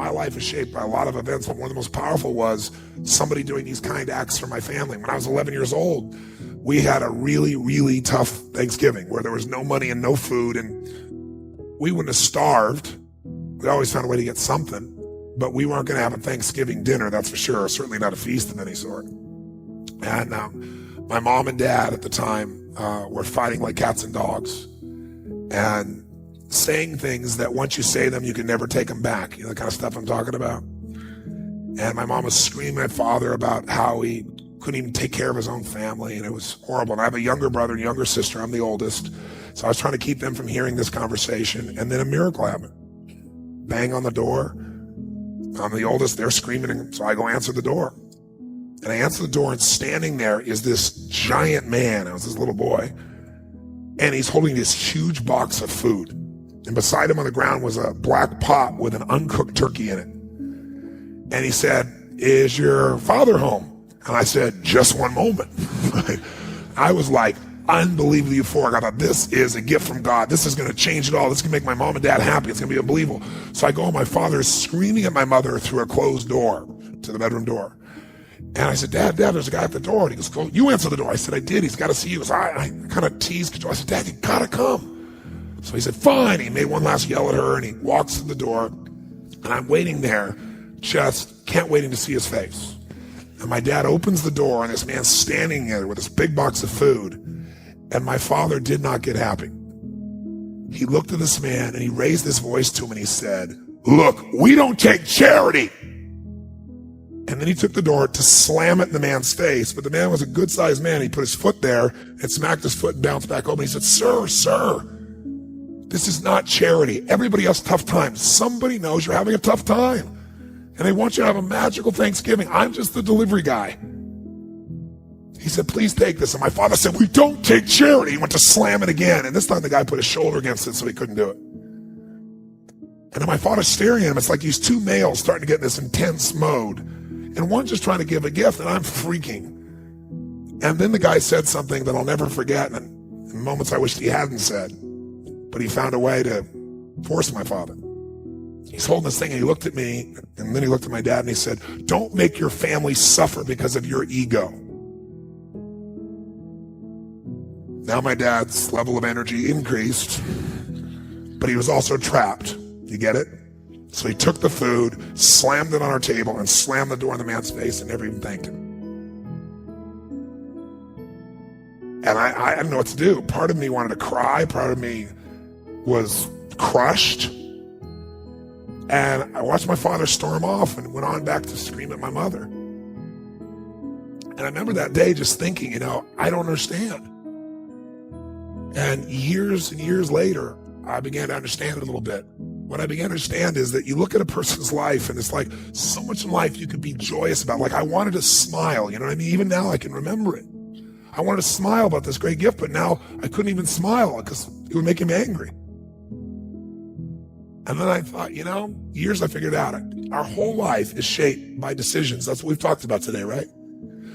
my life is shaped by a lot of events, but one of the most powerful was somebody doing these kind acts for my family. When I was 11 years old, we had a really, really tough Thanksgiving where there was no money and no food, and we wouldn't have starved. We always found a way to get something, but we weren't going to have a Thanksgiving dinner, that's for sure, certainly not a feast of any sort. And my mom and dad at the time were fighting like cats and dogs and saying things that once you say them, you can never take them back. You know the kind of stuff I'm talking about? And my mom was screaming at father about how he couldn't even take care of his own family, and it was horrible. And I have a younger brother and younger sister. I'm the oldest. So I was trying to keep them from hearing this conversation, and then a miracle happened. Bang on the door. I'm the oldest. They're screaming, so I go answer the door. And I answer the door, and standing there is this giant man. I was this little boy. And he's holding this huge box of food. And beside him on the ground was a black pot with an uncooked turkey in it. And he said, "Is your father home?" And I said, "Just one moment." I was like unbelievably euphoric. I thought, this is a gift from God. This is going to change it all. This is going to make my mom and dad happy. It's going to be unbelievable. So I go, my father is screaming at my mother through a closed door to the bedroom door. And I said, Dad, there's a guy at the door. And he goes, "Go, you answer the door." I said, "I did. He's got to see you." So I kind of teased. I said, "Dad, you got to come." So he said, "Fine." He made one last yell at her, and he walks to the door. And I'm waiting there, just can't waiting to see his face. And my dad opens the door, and this man's standing there with this big box of food. And my father did not get happy. He looked at this man, and he raised his voice to him, and he said, "Look, we don't take charity." And then he took the door to slam it in the man's face. But the man was a good-sized man. He put his foot there and smacked his foot and bounced back open. He said, Sir, this is not charity. Everybody has tough times. Somebody knows you're having a tough time, and they want you to have a magical Thanksgiving. I'm just the delivery guy." He said, "Please take this." And my father said, "We don't take charity." He went to slam it again. And this time the guy put his shoulder against it so he couldn't do it. And then my father's staring at him. It's like these two males starting to get in this intense mode. And one's just trying to give a gift, and I'm freaking. And then the guy said something that I'll never forget, and in moments I wished he hadn't said. But he found a way to force my father. He's holding this thing, and he looked at me, and then he looked at my dad, and he said, "Don't make your family suffer because of your ego." Now my dad's level of energy increased, but he was also trapped. You get it? So he took the food, slammed it on our table, and slammed the door in the man's face and never even thanked him. And I didn't know what to do. Part of me wanted to cry. Part of me was crushed. And I watched my father storm off and went on back to scream at my mother. And I remember that day just thinking, I don't understand. And years later, I began to understand it a little bit. What I began to understand is that you look at a person's life, and it's like so much in life you could be joyous about. Like I wanted to smile, you know what I mean? Even now I can remember it. I wanted to smile about this great gift, but now I couldn't even smile because it would make him angry. And then I thought, years I figured out, our whole life is shaped by decisions. That's what we've talked about today, right?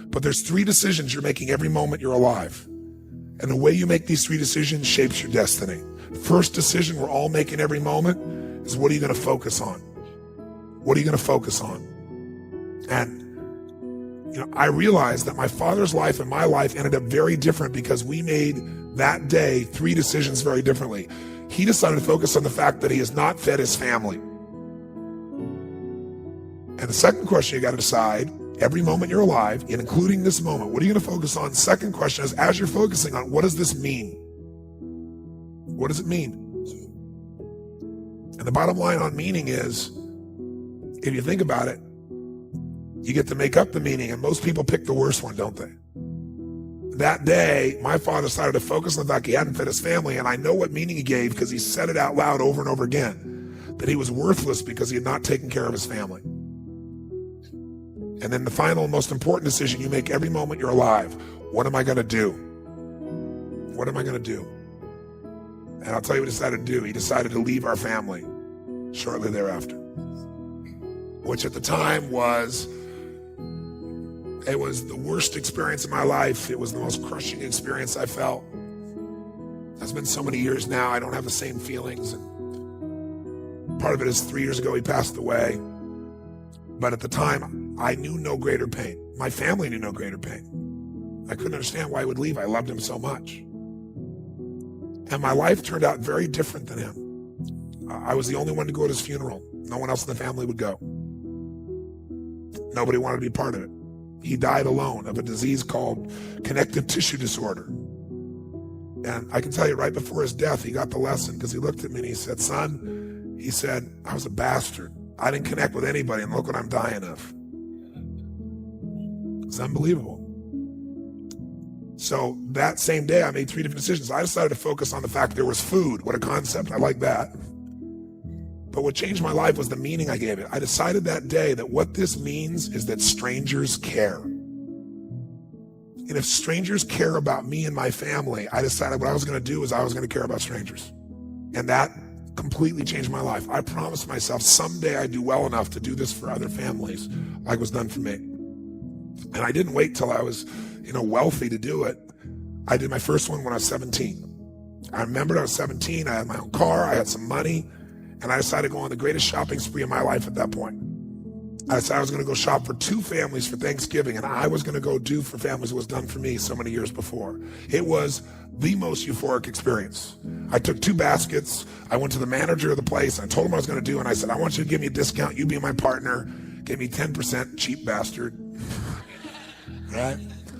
But there's 3 decisions you're making every moment you're alive. And the way you make these 3 decisions shapes your destiny. First decision we're all making every moment is, what are you going to focus on? What are you going to focus on? And, I realized that my father's life and my life ended up very different because we made that day 3 decisions very differently. He decided to focus on the fact that he has not fed his family. And the second question you got to decide, every moment you're alive, and including this moment, what are you going to focus on? Second question is, as you're focusing on, what does this mean? What does it mean? And the bottom line on meaning is, if you think about it, you get to make up the meaning, and most people pick the worst one, don't they? That day, my father decided to focus on the fact he hadn't fed his family, and I know what meaning he gave because he said it out loud over and over again, that he was worthless because he had not taken care of his family. And then the final and most important decision you make every moment you're alive, what am I going to do? What am I going to do? And I'll tell you what he decided to do. He decided to leave our family shortly thereafter, which at the time was the worst experience of my life. It was the most crushing experience I felt. It's been so many years now, I don't have the same feelings. And part of it is 3 years ago he passed away. But at the time, I knew no greater pain. My family knew no greater pain. I couldn't understand why he would leave. I loved him so much. And my life turned out very different than him. I was the only one to go at his funeral. No one else in the family would go. Nobody wanted to be part of it. He died alone of a disease called connective tissue disorder. And I can tell you, right before his death, he got the lesson, because he looked at me and he said, son, he said, I was a bastard. I didn't connect with anybody, and look what I'm dying of. It's unbelievable. So that same day, I made 3 different decisions. I decided to focus on the fact there was food. What a concept. I like that. But what changed my life was the meaning I gave it. I decided that day that what this means is that strangers care. And if strangers care about me and my family, I decided what I was going to do is I was going to care about strangers. And that completely changed my life. I promised myself someday I'd do well enough to do this for other families like was done for me. And I didn't wait till I was, wealthy to do it. I did my first one when I was 17. I remembered I was 17, I had my own car, I had some money, and I decided to go on the greatest shopping spree of my life at that point. I decided I was going to go shop for 2 families for Thanksgiving, and I was going to go do for families what was done for me so many years before. It was the most euphoric experience. I took 2 baskets. I went to the manager of the place. I told him what I was going to do, and I said, I want you to give me a discount. You be my partner. Gave me 10%, cheap bastard. Right?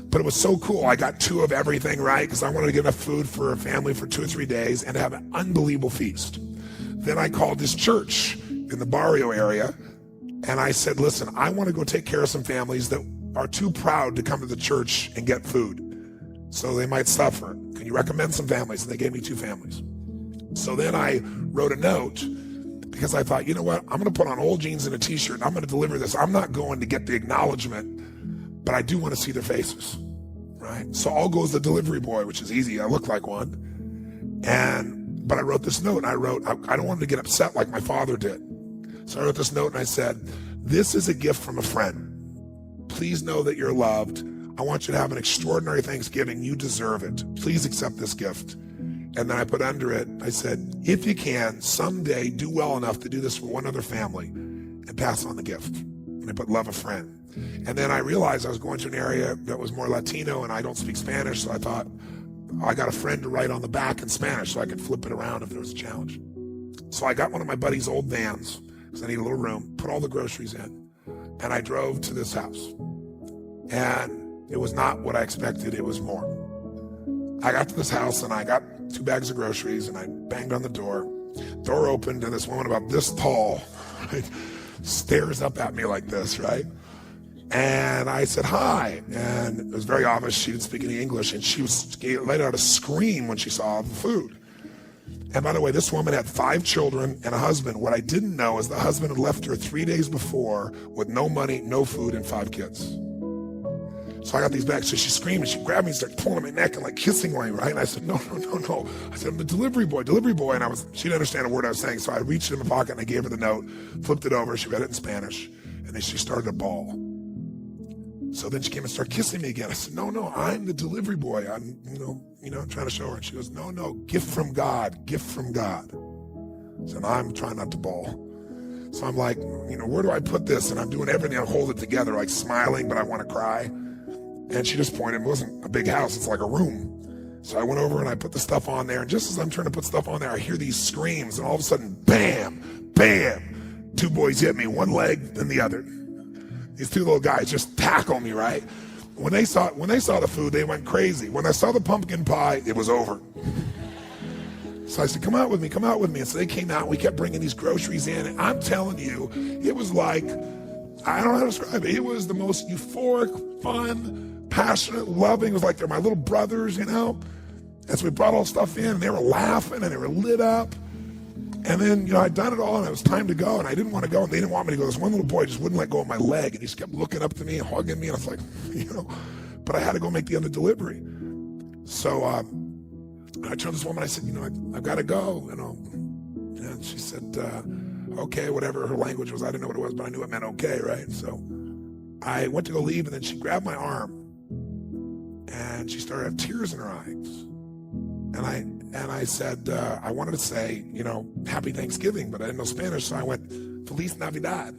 But it was so cool. I got 2 of everything, right? Because I wanted to get enough food for a family for 2 or 3 days and have an unbelievable feast. Then I called this church in the barrio area, and I said, listen, I want to go take care of some families that are too proud to come to the church and get food, so they might suffer. Can you recommend some families? And they gave me 2 families. So then I wrote a note, because I thought, you know what? I'm going to put on old jeans and a t-shirt, and I'm going to deliver this. I'm not going to get the acknowledgement, but I do want to see their faces, right? So all goes the delivery boy, which is easy. I look like one. But I wrote this note, and I don't want him to get upset like my father did. So I wrote this note, and I said, this is a gift from a friend. Please know that you're loved. I want you to have an extraordinary Thanksgiving. You deserve it. Please accept this gift. And then I put under it, I said, if you can, someday do well enough to do this for one other family and pass on the gift. And I put love a friend. And then I realized I was going to an area that was more Latino, and I don't speak Spanish, so I thought, I got a friend to write on the back in Spanish so I could flip it around if there was a challenge. So I got one of my buddy's old vans, because I need a little room, put all the groceries in, and I drove to this house. And it was not what I expected, it was more. I got to this house, and I got 2 bags of groceries, and I banged on the door. Door opened, and this woman about this tall, right, stares up at me like this, right? And I said, hi. And it was very obvious she didn't speak any English, and she let out a scream when she saw the food. And by the way, this woman had 5 children and a husband. What I didn't know is the husband had left her 3 days before with no money, no food, and 5 kids. So I got these bags. So she screamed, and she grabbed me and started pulling my neck and like kissing me, right? And I said, no. I said, I'm the delivery boy. And she didn't understand a word I was saying. So I reached in my pocket and I gave her the note, flipped it over. She read it in Spanish, and then she started to bawl. So then she came and started kissing me again. I said, no, I'm the delivery boy. I'm, I'm trying to show her. And she goes, no, gift from God. I said, I'm trying not to bawl. So I'm like, where do I put this? And I'm doing everything. I hold it together, like smiling, but I want to cry. And she just pointed. It wasn't a big house. It's like a room. So I went over and I put the stuff on there. And just as I'm trying to put stuff on there, I hear these screams. And all of a sudden, bam, bam, 2 boys hit me, one leg then the other. These 2 little guys just tackle me, right? When they saw the food, they went crazy. When I saw the pumpkin pie, it was over. So I said, come out with me. And so they came out, and we kept bringing these groceries in. And I'm telling you, it was like, I don't know how to describe it. It was the most euphoric, fun, passionate, loving. It was like they're my little brothers, And so we brought all stuff in, and they were laughing, and they were lit up. And then, I'd done it all, and it was time to go, and I didn't want to go, and they didn't want me to go. This one little boy just wouldn't let go of my leg, and he just kept looking up to me and hugging me, and I was like, but I had to go make the other delivery. So I turned to this woman, I said, I've got to go, And she said, okay, whatever her language was. I didn't know what it was, but I knew it meant okay, right? So I went to go leave, and then she grabbed my arm, and she started to have tears in her eyes. And I said, I wanted to say, Happy Thanksgiving, but I didn't know Spanish, so I went, Feliz Navidad.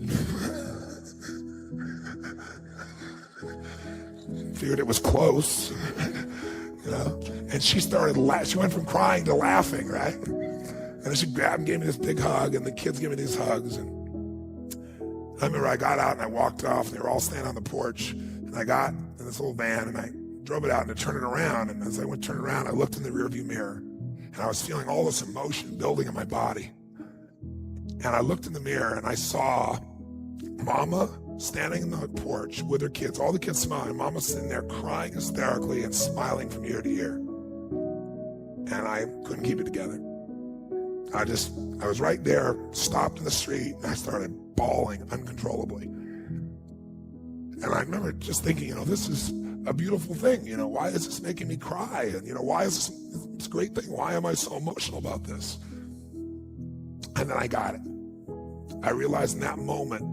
Figured it was close, you know. And she started she went from crying to laughing, right? And then she grabbed and gave me this big hug, and the kids gave me these hugs. And I remember I got out and I walked off. They were all standing on the porch, and I got in this little van and I drove it out and I turned it around. And as I went to turn it around, I looked in the rearview mirror, and I was feeling all this emotion building in my body. And I looked in the mirror and I saw Mama standing in the porch with her kids, all the kids smiling. Mama sitting there crying hysterically and smiling from ear to ear. And I couldn't keep it together. I was right there, stopped in the street, and I started bawling uncontrollably. And I remember just thinking, this is a beautiful thing. Why is this making me cry? And, why is this a great thing? Why am I so emotional about this? And then I got it. I realized in that moment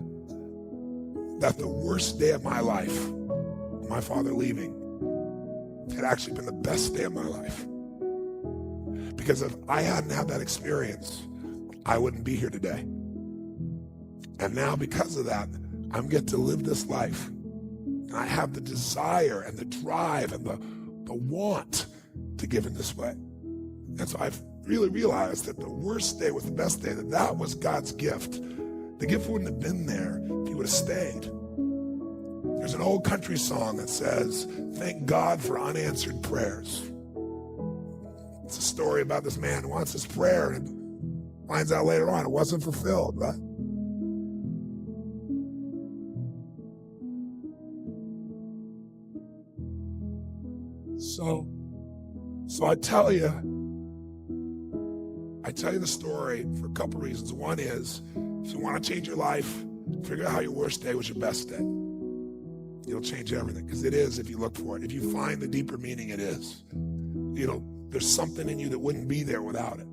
that the worst day of my life, my father leaving, had actually been the best day of my life. Because if I hadn't had that experience, I wouldn't be here today. And now because of that, I'm getting to live this life. And I have the desire and the drive and the want to give in this way. And so I've really realized that the worst day was the best day, that was God's gift. The gift wouldn't have been there if he would have stayed. There's an old country song that says, "Thank God for unanswered prayers." It's a story about this man who wants his prayer and finds out later on it wasn't fulfilled, right? So I tell you the story for a couple reasons. One is, if you want to change your life, figure out how your worst day was your best day. It'll change everything, because it is if you look for it. If you find the deeper meaning, it is. There's something in you that wouldn't be there without it.